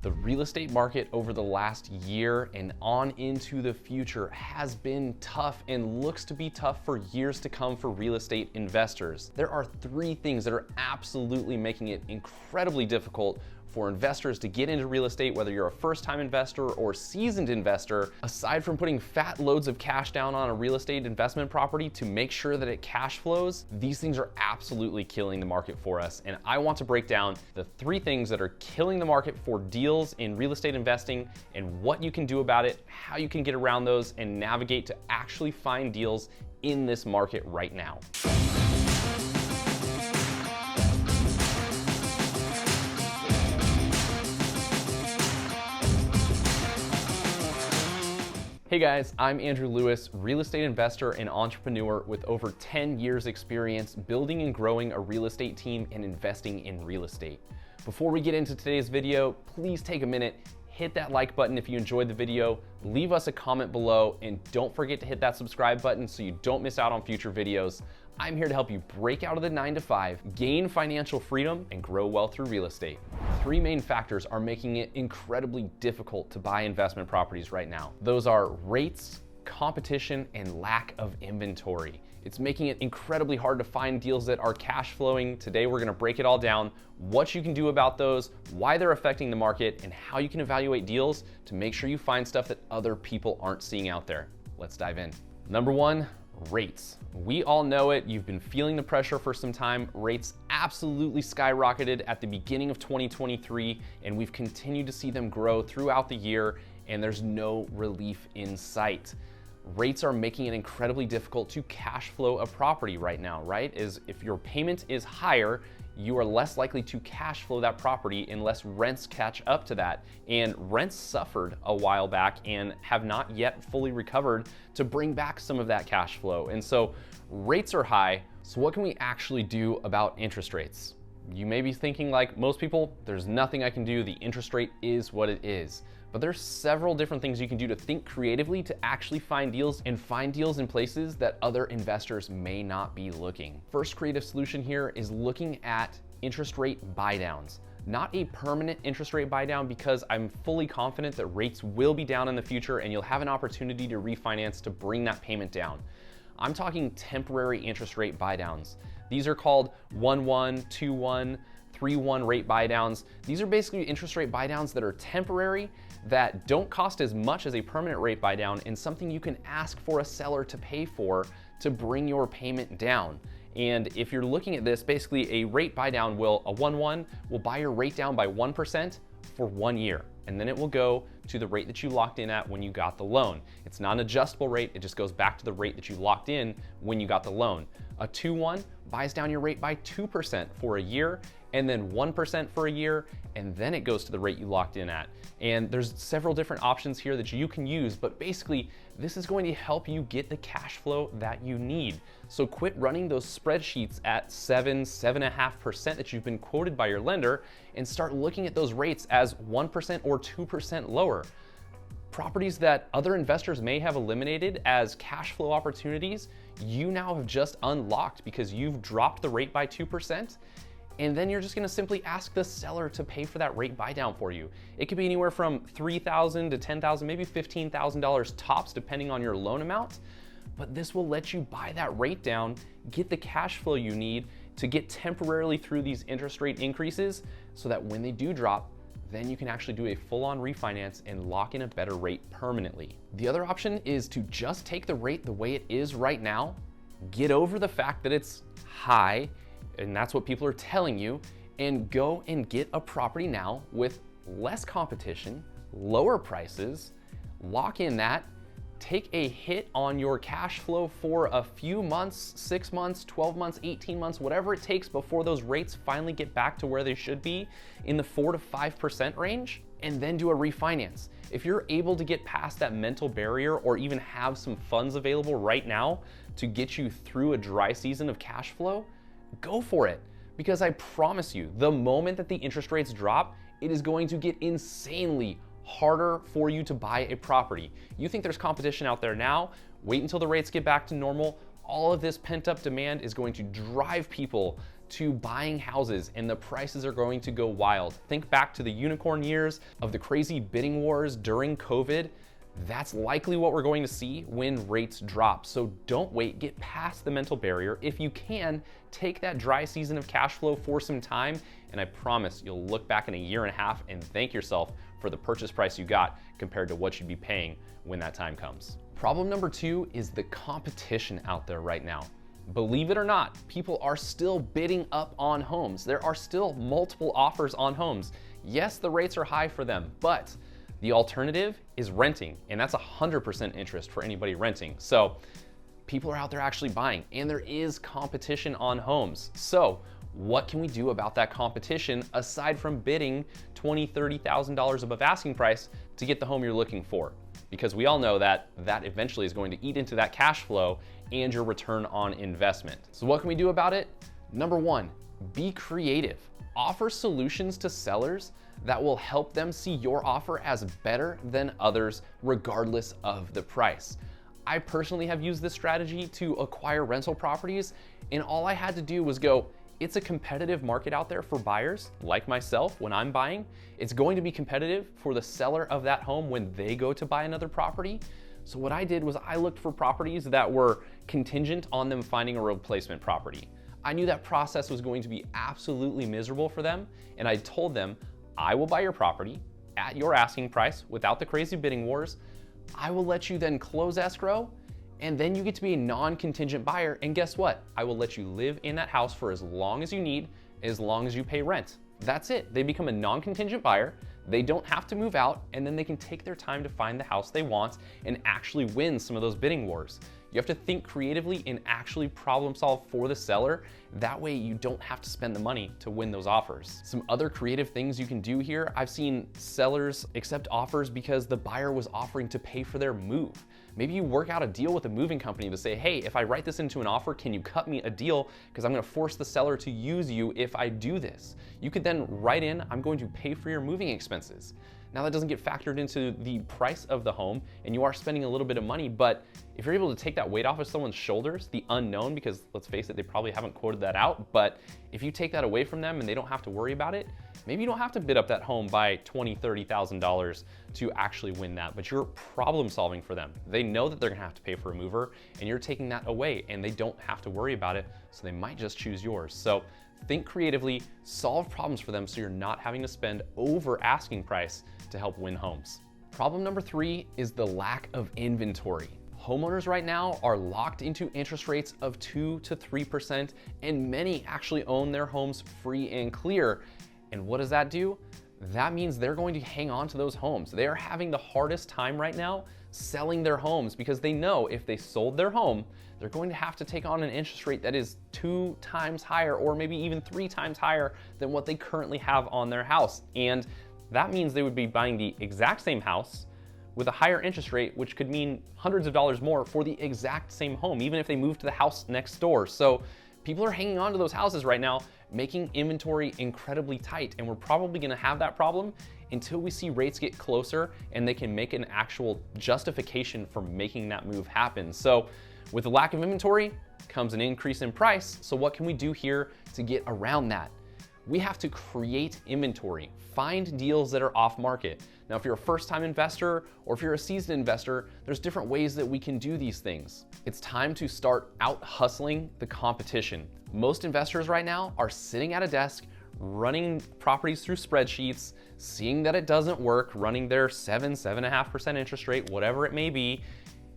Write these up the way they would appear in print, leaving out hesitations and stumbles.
The real estate market over the last year and on into the future has been tough and looks to be tough for years to come for real estate investors. There are three things that are absolutely making it incredibly difficult for investors to get into real estate, whether you're a first-time investor or seasoned investor. Aside from putting fat loads of cash down on a real estate investment property to make sure that it cash flows, these things are absolutely killing the market for us. And I want to break down the three things that are killing the market for deals in real estate investing and what you can do about it, how you can get around those and navigate to actually find deals in this market right now. Hey guys, I'm Andrew Lewis, real estate investor and entrepreneur with over 10 years experience building and growing a real estate team and investing in real estate. Before we get into today's video, please take a minute, hit that like button if you enjoyed the video, leave us a comment below, and don't forget to hit that subscribe button so you don't miss out on future videos. I'm here to help you break out of the 9-to-5, gain financial freedom, and grow wealth through real estate. Three main factors are making it incredibly difficult to buy investment properties right now. Those are rates, competition, and lack of inventory. It's making it incredibly hard to find deals that are cash flowing. Today, we're gonna break it all down, what you can do about those, why they're affecting the market, and how you can evaluate deals to make sure you find stuff that other people aren't seeing out there. Let's dive in. Number one, rates. We all know it. You've been feeling the pressure for some time. Rates absolutely skyrocketed at the beginning of 2023, and we've continued to see them grow throughout the year, and there's no relief in sight. Rates are making it incredibly difficult to cash flow a property right now, right? If your payment is higher, you are less likely to cash flow that property unless rents catch up to that. And rents suffered a while back and have not yet fully recovered to bring back some of that cash flow. And so rates are high. So what can we actually do about interest rates? You may be thinking, like most people, there's nothing I can do. The interest rate is what it is. But there's several different things you can do to think creatively to actually find deals and find deals in places that other investors may not be looking. First creative solution here is looking at interest rate buy downs. Not a permanent interest rate buy down, because I'm fully confident that rates will be down in the future and you'll have an opportunity to refinance to bring that payment down. I'm talking temporary interest rate buy downs. These are called 1-1, 2-1, 3-1 rate buy downs. These are basically interest rate buy downs that are temporary, that don't cost as much as a permanent rate buy down, and something you can ask for a seller to pay for to bring your payment down. And if you're looking at this, basically a rate buy down will, a 1-1 will buy your rate down by 1% for 1 year. And then it will go to the rate that you locked in at when you got the loan. It's not an adjustable rate, it just goes back to the rate that you locked in when you got the loan. A 2-1 buys down your rate by 2% for a year, and then 1% for a year, and then it goes to the rate you locked in at. And there's several different options here that you can use, but basically this is going to help you get the cash flow that you need. So quit running those spreadsheets at 7.5% that you've been quoted by your lender, and start looking at those rates as 1% or 2% lower. Properties that other investors may have eliminated as cash flow opportunities, you now have just unlocked because you've dropped the rate by 2%. And then you're just gonna simply ask the seller to pay for that rate buy down for you. It could be anywhere from $3,000 to $10,000, maybe $15,000 tops, depending on your loan amount. But this will let you buy that rate down, get the cash flow you need to get temporarily through these interest rate increases, so that when they do drop, then you can actually do a full-on refinance and lock in a better rate permanently. The other option is to just take the rate the way it is right now, get over the fact that it's high, and that's what people are telling you, and go and get a property now with less competition, lower prices, lock in that, take a hit on your cash flow for a few months, 6 months, 12 months, 18 months, whatever it takes before those rates finally get back to where they should be in the 4 to 5% range, and then do a refinance. If you're able to get past that mental barrier, or even have some funds available right now to get you through a dry season of cash flow, go for it. Because I promise you, the moment that the interest rates drop, it is going to get insanely harder for you to buy a property. You think there's competition out there now, wait until the rates get back to normal. All of this pent up demand is going to drive people to buying houses, and the prices are going to go wild. Think back to the unicorn years of the crazy bidding wars during COVID. That's likely what we're going to see when rates drop. So don't wait, get past the mental barrier. If you can, take that dry season of cash flow for some time, and I promise you'll look back in a year and a half and thank yourself for the purchase price you got compared to what you'd be paying when that time comes. Problem number 2 is the competition out there right now. Believe it or not, people are still bidding up on homes. There are still multiple offers on homes. Yes, the rates are high for them, but the alternative is renting, and that's 100% interest for anybody renting. So people are out there actually buying, and there is competition on homes. So what can we do about that competition aside from bidding $20,000, $30,000 above asking price to get the home you're looking for? Because we all know that that eventually is going to eat into that cash flow and your return on investment. So what can we do about it? Number 1, be creative. Offer solutions to sellers that will help them see your offer as better than others, regardless of the price. I personally have used this strategy to acquire rental properties, and all I had to do was go, it's a competitive market out there for buyers like myself when I'm buying. It's going to be competitive for the seller of that home when they go to buy another property. So what I did was I looked for properties that were contingent on them finding a replacement property. I knew that process was going to be absolutely miserable for them, and I told them, I will buy your property at your asking price without the crazy bidding wars. I will let you then close escrow, and then you get to be a non-contingent buyer. And guess what? I will let you live in that house for as long as you need, as long as you pay rent. That's it. They become a non-contingent buyer. They don't have to move out, and then they can take their time to find the house they want and actually win some of those bidding wars. You have to think creatively and actually problem solve for the seller. That way you don't have to spend the money to win those offers. Some other creative things you can do here. I've seen sellers accept offers because the buyer was offering to pay for their move. Maybe you work out a deal with a moving company to say, hey, if I write this into an offer, can you cut me a deal? Because I'm gonna force the seller to use you if I do this. You could then write in, I'm going to pay for your moving expenses. Now that doesn't get factored into the price of the home, and you are spending a little bit of money, but if you're able to take that weight off of someone's shoulders, the unknown, because let's face it, they probably haven't quoted that out, but if you take that away from them and they don't have to worry about it, maybe you don't have to bid up that home by $20,000, $30,000 to actually win that, but you're problem solving for them. They know that they're gonna have to pay for a mover, and you're taking that away, and they don't have to worry about it, so they might just choose yours. So think creatively, solve problems for them so you're not having to spend over asking price to help win homes. Problem number 3 is the lack of inventory. Homeowners right now are locked into interest rates of 2 to 3%, and many actually own their homes free and clear. And what does that do? That means they're going to hang on to those homes. They are having the hardest time right now selling their homes because they know if they sold their home, they're going to have to take on an interest rate that is 2 times higher or maybe even 3 times higher than what they currently have on their house. And that means they would be buying the exact same house with a higher interest rate, which could mean hundreds of dollars more for the exact same home, even if they move to the house next door. So people are hanging on to those houses right now, making inventory incredibly tight. And we're probably gonna have that problem until we see rates get closer and they can make an actual justification for making that move happen. So with the lack of inventory comes an increase in price. So what can we do here to get around that? We have to create inventory, find deals that are off market. Now, if you're a first-time investor or if you're a seasoned investor, there's different ways that we can do these things. It's time to start out hustling the competition. Most investors right now are sitting at a desk, running properties through spreadsheets, seeing that it doesn't work, running their 7.5% interest rate, whatever it may be,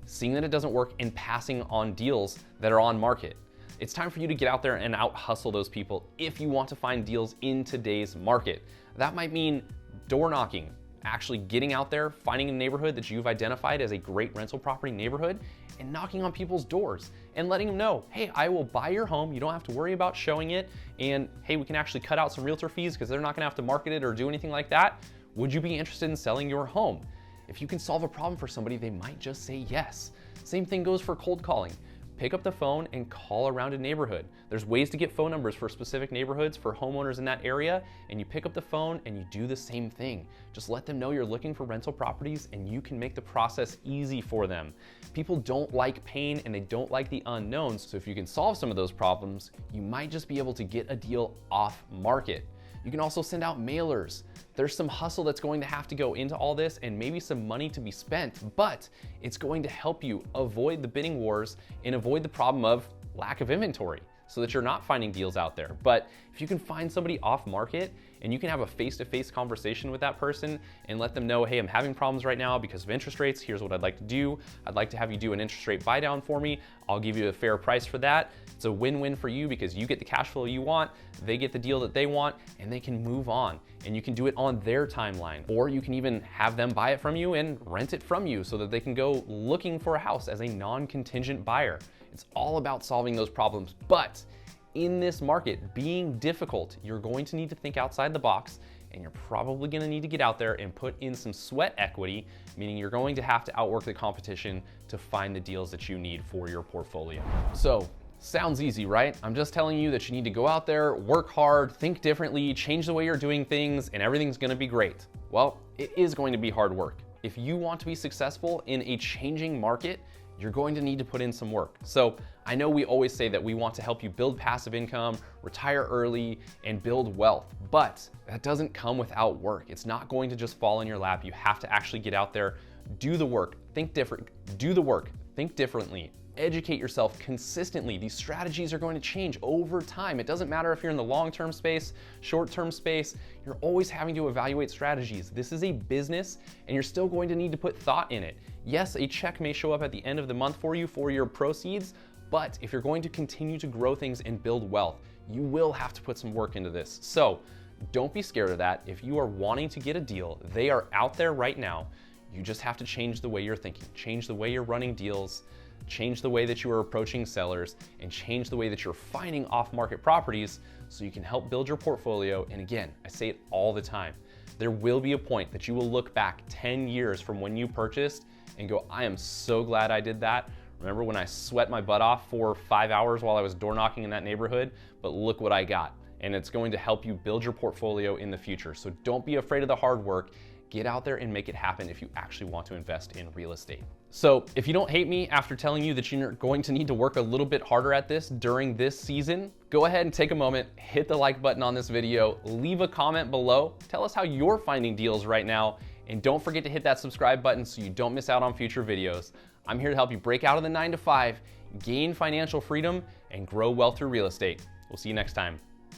seeing that it doesn't work and passing on deals that are on market. It's time for you to get out there and out hustle those people if you want to find deals in today's market. That might mean door knocking, actually getting out there, finding a neighborhood that you've identified as a great rental property neighborhood and knocking on people's doors and letting them know, hey, I will buy your home. You don't have to worry about showing it. And hey, we can actually cut out some realtor fees because they're not gonna have to market it or do anything like that. Would you be interested in selling your home? If you can solve a problem for somebody, they might just say yes. Same thing goes for cold calling. pick up the phone and call around a neighborhood. There's ways to get phone numbers for specific neighborhoods for homeowners in that area, and you pick up the phone and you do the same thing. Just let them know you're looking for rental properties and you can make the process easy for them. People don't like pain and they don't like the unknowns, so if you can solve some of those problems, you might just be able to get a deal off market. You can also send out mailers. There's some hustle that's going to have to go into all this and maybe some money to be spent, but it's going to help you avoid the bidding wars and avoid the problem of lack of inventory so that you're not finding deals out there. But if you can find somebody off market and you can have a face-to-face conversation with that person and let them know, hey, I'm having problems right now because of interest rates. Here's what I'd like to do. I'd like to have you do an interest rate buy down for me. I'll give you a fair price for that. It's a win-win for you because you get the cash flow you want, they get the deal that they want, and they can move on. And you can do it on their timeline. Or you can even have them buy it from you and rent it from you so that they can go looking for a house as a non-contingent buyer. It's all about solving those problems. But in this market being difficult, you're going to need to think outside the box, and you're probably going to need to get out there and put in some sweat equity, meaning you're going to have to outwork the competition to find the deals that you need for your portfolio. So, sounds easy, right? I'm just telling you that you need to go out there, work hard, think differently, change the way you're doing things, and everything's going to be great. Well, it is going to be hard work. If you want to be successful in a changing market, you're going to need to put in some work. So I know we always say that we want to help you build passive income, retire early, and build wealth, but that doesn't come without work. It's not going to just fall in your lap. You have to actually get out there, do the work, think different, do the work, think differently, educate yourself consistently. These strategies are going to change over time. It doesn't matter if you're in the long-term space, short-term space, you're always having to evaluate strategies. This is a business and you're still going to need to put thought in it. Yes, a check may show up at the end of the month for you for your proceeds, but if you're going to continue to grow things and build wealth, you will have to put some work into this. So don't be scared of that. If you are wanting to get a deal, they are out there right now. You just have to change the way you're thinking, change the way you're running deals, change the way that you are approaching sellers, and change the way that you're finding off-market properties so you can help build your portfolio. And again, I say it all the time, there will be a point that you will look back 10 years from when you purchased and go, I am so glad I did that. Remember when I sweat my butt off for 5 hours while I was door knocking in that neighborhood, but look what I got. And it's going to help you build your portfolio in the future. So don't be afraid of the hard work. Get out there and make it happen if you actually want to invest in real estate. So if you don't hate me after telling you that you're going to need to work a little bit harder at this during this season, go ahead and take a moment, hit the like button on this video, leave a comment below, tell us how you're finding deals right now, and don't forget to hit that subscribe button so you don't miss out on future videos. I'm here to help you break out of the 9 to 5, gain financial freedom, and grow wealth through real estate. We'll see you next time.